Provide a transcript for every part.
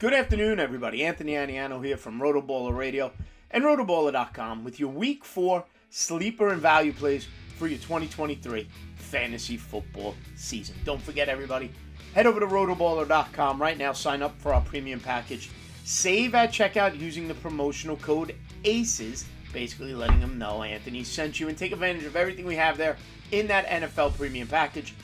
Good afternoon, everybody. Anthony Aniano here from RotoBaller Radio and RotoBaller.com with your Week 4 sleeper and value plays for your 2023 fantasy football season. Don't forget, everybody, head over to RotoBaller.com right now. Sign up for our premium package. Save at checkout using the promotional code ACES, basically letting them know Anthony sent you, and take advantage of everything we have there in that NFL premium package,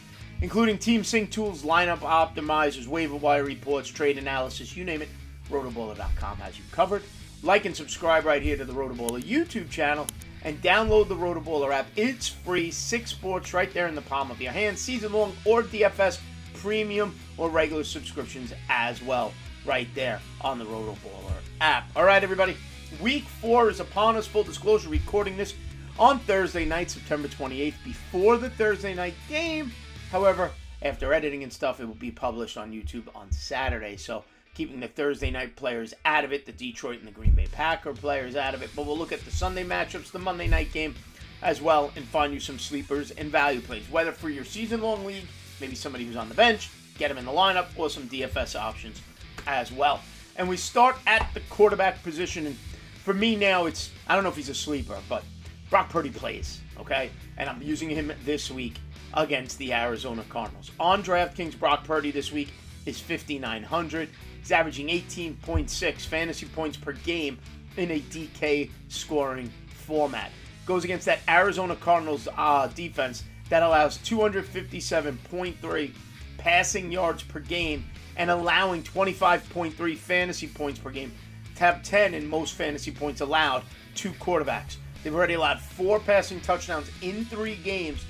including team sync tools, lineup optimizers, waiver wire reports, trade analysis, you name it. RotoBaller.com has you covered. Like and subscribe right here to the RotoBaller YouTube channel and download the RotoBaller app. It's free. 6 sports right there in the palm of your hand. Season-long or DFS premium or regular subscriptions as well right there on the RotoBaller app. All right, everybody. Week 4 is upon us. Full disclosure, recording this on Thursday night, September 28th, before the Thursday night game. However, after editing and stuff, it will be published on YouTube on Saturday. So keeping the Thursday night players out of it, the Detroit and the Green Bay Packer players out of it. But we'll look at the Sunday matchups, the Monday night game as well, and find you some sleepers and value plays. Whether for your season-long league, maybe somebody who's on the bench, get them in the lineup, or some DFS options as well. And we start at the quarterback position. And for me now, I don't know if he's a sleeper, but Brock Purdy plays, okay? And I'm using him this week against the Arizona Cardinals. On DraftKings, Brock Purdy this week is 5,900. He's averaging 18.6 fantasy points per game in a DK scoring format. Goes against that Arizona Cardinals defense that allows 257.3 passing yards per game and allowing 25.3 fantasy points per game. Top 10 in most fantasy points allowed to quarterbacks. They've already allowed 4 passing touchdowns in 3 games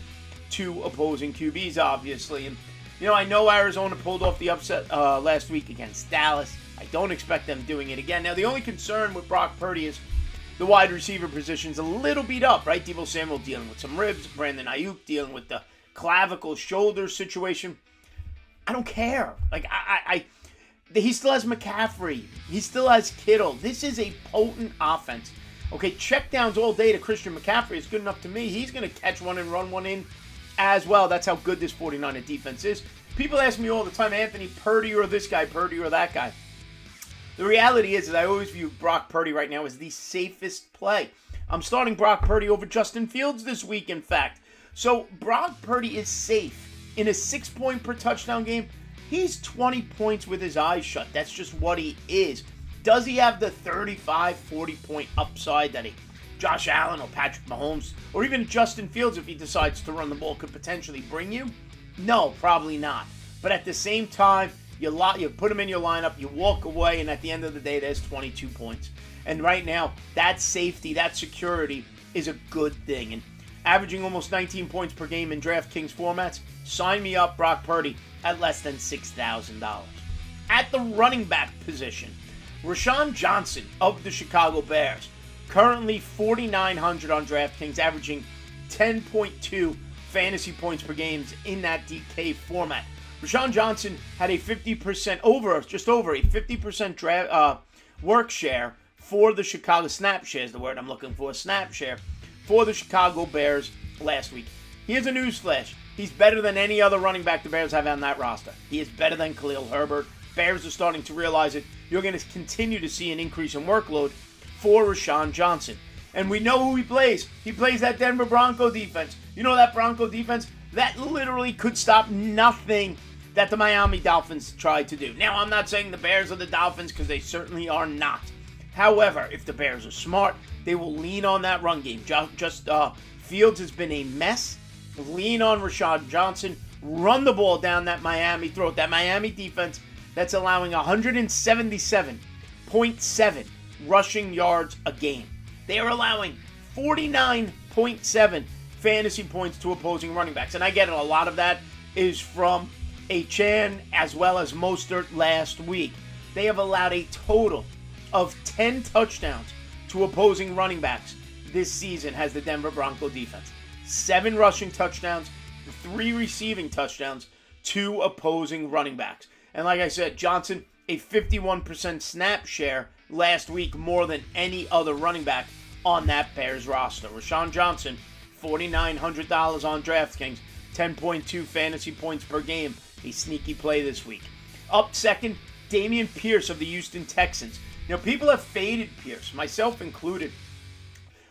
to opposing QBs, obviously. And, I know Arizona pulled off the upset last week against Dallas. I don't expect them doing it again. Now, the only concern with Brock Purdy is the wide receiver position's a little beat up, right? Deebo Samuel dealing with some ribs. Brandon Ayuk dealing with the clavicle shoulder situation. I don't care. He still has McCaffrey. He still has Kittle. This is a potent offense. Okay, checkdowns all day to Christian McCaffrey is good enough to me. He's going to catch one and run one in as well. That's how good this 49er defense is. People ask me all the time, Anthony, Purdy or this guy, Purdy or that guy. The reality is I always view Brock Purdy right now as the safest play. I'm starting Brock Purdy over Justin Fields this week, in fact. So Brock Purdy is safe. In a 6-point per touchdown game, he's 20 points with his eyes shut. That's just what he is. Does he have the 35, 40-point upside that a Josh Allen or Patrick Mahomes or even Justin Fields, if he decides to run the ball, could potentially bring you? No, probably not. But at the same time, you put him in your lineup, you walk away, and at the end of the day, there's 22 points. And right now, that safety, that security is a good thing. And averaging almost 19 points per game in DraftKings formats, sign me up, Brock Purdy, at less than $6,000. At the running back position, Rashawn Johnson of the Chicago Bears, currently 4,900 on DraftKings, averaging 10.2 fantasy points per game in that DK format. Rashawn Johnson had a 50% just over a 50% work share for the Chicago snap share is the word I'm looking for, snap share for the Chicago Bears last week. Here's a newsflash. He's better than any other running back the Bears have on that roster. He is better than Khalil Herbert. Bears are starting to realize it. You're going to continue to see an increase in workload for Rashawn Johnson. And we know who he plays. He plays that Denver Bronco defense. You know that Bronco defense? That literally could stop nothing that the Miami Dolphins tried to do. Now, I'm not saying the Bears are the Dolphins because they certainly are not. However, if the Bears are smart, they will lean on that run game. Fields has been a mess. Lean on Rashawn Johnson. Run the ball down that Miami throat. That Miami defense that's allowing 177.7 rushing yards a game. They are allowing 49.7 fantasy points to opposing running backs. And I get it, a lot of that is from Achane as well as Mostert last week. They have allowed a total of 10 touchdowns to opposing running backs this season has the Denver Bronco defense. 7 rushing touchdowns, 3 receiving touchdowns to opposing running backs. And like I said, Johnson, a 51% snap share last week, more than any other running back on that Bears roster. Rashawn Johnson, $4,900 on DraftKings, 10.2 fantasy points per game. A sneaky play this week. Up second, Dameon Pierce of the Houston Texans. Now, people have faded Pierce, myself included,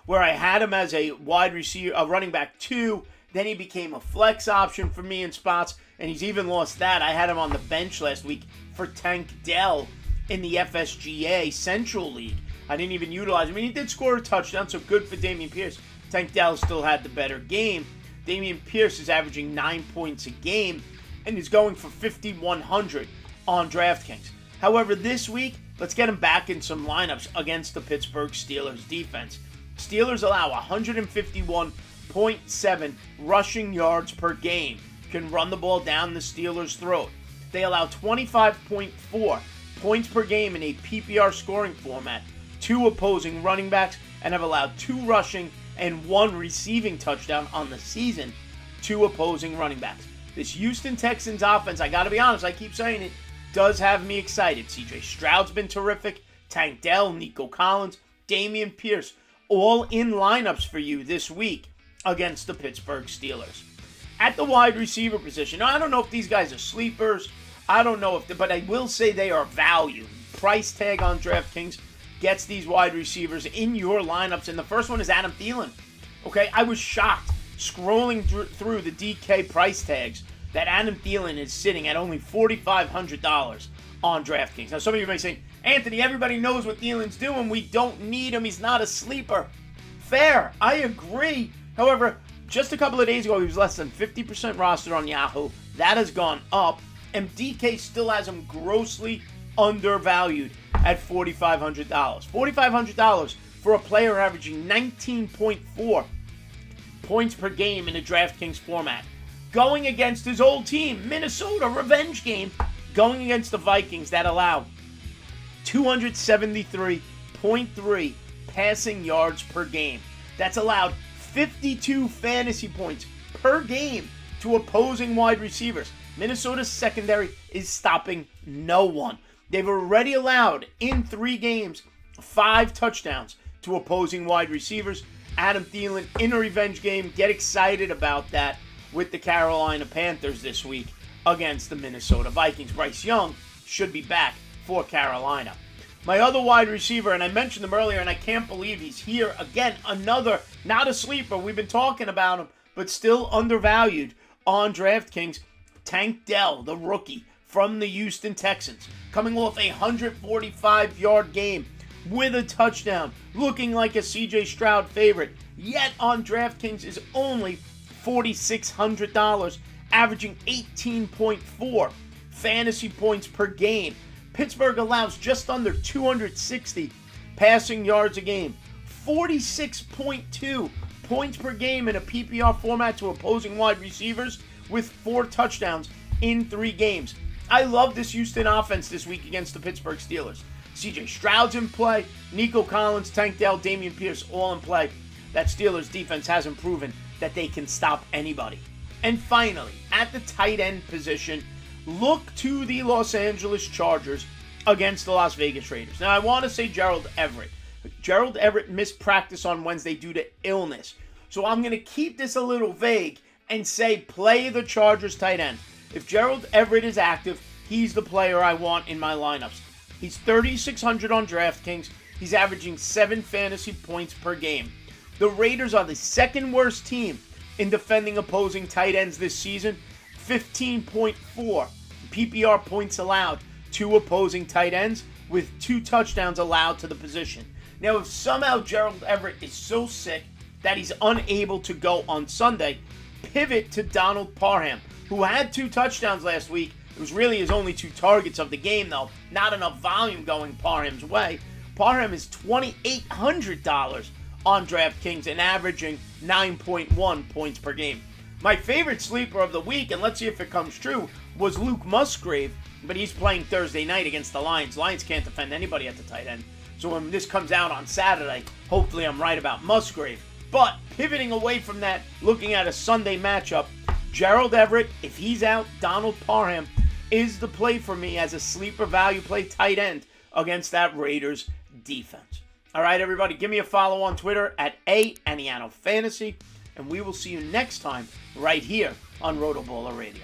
where I had him as a wide receiver, a running back 2. Then he became a flex option for me in spots, and he's even lost that. I had him on the bench last week for Tank Dell in the FSGA Central League. I didn't even utilize him. I mean, he did score a touchdown, so good for Dameon Pierce. Tank Dell still had the better game. Dameon Pierce is averaging 9 points a game and is going for 5,100 on DraftKings. However, this week, let's get him back in some lineups against the Pittsburgh Steelers defense. Steelers allow 151.7 rushing yards per game. Can run the ball down the Steelers' throat. They allow 25.4 points per game in a PPR scoring format, 2 opposing running backs, and have allowed 2 rushing and 1 receiving touchdown on the season, 2 opposing running backs. This Houston Texans offense, I got to be honest, I keep saying it, does have me excited. CJ Stroud's been terrific. Tank Dell, Nico Collins, Dameon Pierce, all in lineups for you this week against the Pittsburgh Steelers. At the wide receiver position, now, I don't know if these guys are sleepers. I don't know but I will say they are value. Price tag on DraftKings gets these wide receivers in your lineups, and the first one is Adam Thielen. Okay, I was shocked scrolling through the DK price tags that Adam Thielen is sitting at only $4,500 on DraftKings. Now, some of you may say, Anthony, everybody knows what Thielen's doing. We don't need him. He's not a sleeper. Fair. I agree. However, just a couple of days ago, he was less than 50% rostered on Yahoo. That has gone up, and DK still has him grossly undervalued at $4,500. $4,500 for a player averaging 19.4 points per game in a DraftKings format. Going against his old team, Minnesota, revenge game, going against the Vikings that allow 273.3 passing yards per game. That's allowed 52 fantasy points per game to opposing wide receivers. Minnesota's secondary is stopping no one. They've already allowed, in 3 games, 5 touchdowns to opposing wide receivers. Adam Thielen in a revenge game. Get excited about that with the Carolina Panthers this week against the Minnesota Vikings. Bryce Young should be back for Carolina. My other wide receiver, and I mentioned him earlier, and I can't believe he's here again. Another, not a sleeper. We've been talking about him, but still undervalued on DraftKings. Tank Dell, the rookie from the Houston Texans, coming off a 145-yard game with a touchdown, looking like a CJ Stroud favorite, yet on DraftKings is only $4,600, averaging 18.4 fantasy points per game. Pittsburgh allows just under 260 passing yards a game, 46.2 points per game in a PPR format to opposing wide receivers with 4 touchdowns in 3 games. I love this Houston offense this week against the Pittsburgh Steelers. CJ Stroud's in play, Nico Collins, Tank Dell, Dameon Pierce all in play. That Steelers defense hasn't proven that they can stop anybody. And finally, at the tight end position, look to the Los Angeles Chargers against the Las Vegas Raiders. Now, I want to say Gerald Everett. Gerald Everett missed practice on Wednesday due to illness. So I'm going to keep this a little vague and say play the Chargers tight end. If Gerald Everett is active, he's the player I want in my lineups. He's $3,600 on DraftKings. He's averaging 7 fantasy points per game. The Raiders are the second worst team in defending opposing tight ends this season. 15.4 PPR points allowed to opposing tight ends with 2 touchdowns allowed to the position. Now, if somehow Gerald Everett is so sick that he's unable to go on Sunday, pivot to Donald Parham, who had 2 touchdowns last week. It was really his only 2 targets of the game, though. Not enough volume going Parham's way. Parham is $2,800 on DraftKings and averaging 9.1 points per game. My favorite sleeper of the week, and let's see if it comes true, was Luke Musgrave, but he's playing Thursday night against the Lions. Lions can't defend anybody at the tight end. So when this comes out on Saturday, hopefully I'm right about Musgrave. But pivoting away from that, looking at a Sunday matchup, Gerald Everett, if he's out, Donald Parham is the play for me as a sleeper value play tight end against that Raiders defense. All right, everybody, give me a follow on Twitter at @Aniano Fantasy, and we will see you next time right here on RotoBaller Radio.